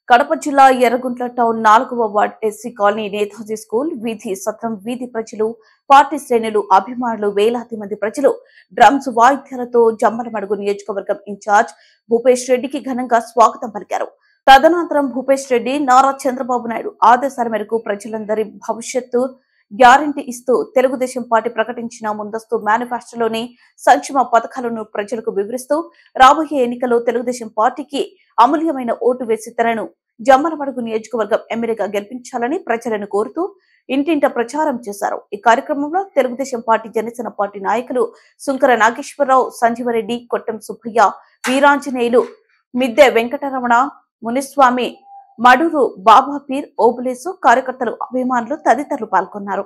కడప జిల్లా ఎర్రగుంట్ల టౌన్ 4వ ward SC colony Netaji school వీధి సత్రం వీధి ప్రజలు పార్టీ శ్రేణులు అభిమానులు వేలాది మంది ప్రజలు డ్రమ్స్ వాయిద్యాలతో జమ్మలమడుగు నియోజకవర్గం ఇన్ఛార్జ్ భూపేష్ రెడ్డికి ఘనంగా స్వాగతం పలికారు. తదనంతరం భూపేష్ రెడ్డి నారా చంద్రబాబు నాయుడు ఆదేశాల మేరకు ప్రజలందరి భవిష్యత్తు గ్యారంటీ ఇస్తూ తెలుగుదేశం పార్టీ ప్రకటించిన ముందస్తు మేనిఫెస్టోలోని సంక్షేమ పథకాలను ప్రజలకు వివరిస్తూ రాబోయే ఎన్నికల్లో తెలుగుదేశం పార్టీకి అమూల్యమైన ఓటు వేసి తనను జమ్మలమడుగు నియోజకవర్గం ఎమ్మెల్యేగా గెలిపించాలని ప్రజలను కోరుతూ ఇంటింట ప్రచారం చేశారు. ఈ కార్యక్రమంలో తెలుగుదేశం పార్టీ జనసేన పార్టీ నాయకులు సుంకర నాగేశ్వరరావు, సంజీవరెడ్డి, కొట్టం సుబ్బయ్య, వీరాంజనేయులు, మిద్దె వెంకటరమణ, మునిస్వామి, మడూరు బాబాపీర్, ఓబులేసు, కార్యకర్తలు, అభిమానులు తదితరులు పాల్గొన్నారు.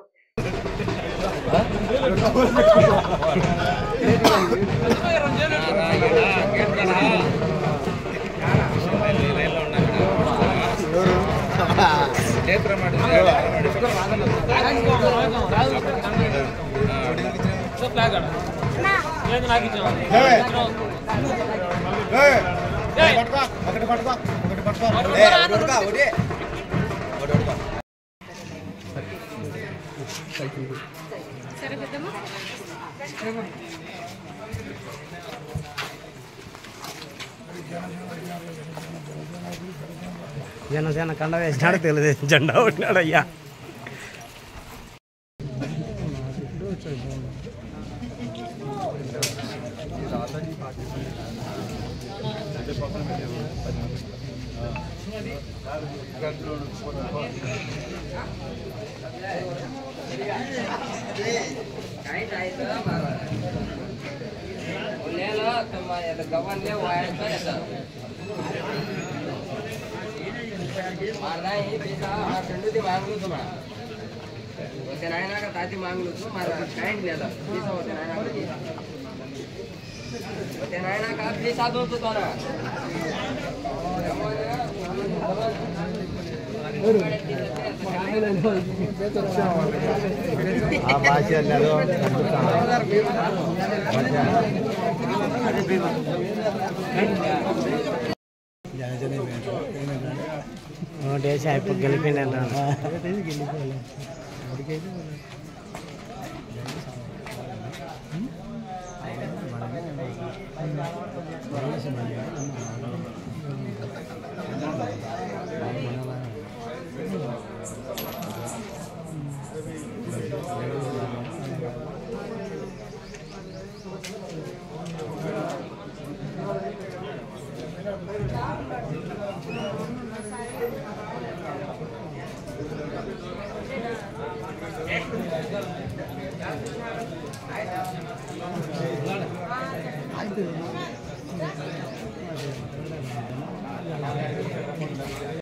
జనసేన కండ వేసినాడు, తెలుగుదేశం జెండా కొట్టినాడు. అయ్యా ताती मांगलो तो मारा काइंड नेला पैसा होते नायना होते नायना का पैसा दो तो तोरा आ भाषा नेलो డేస్ అయిపో గెలిపోయినా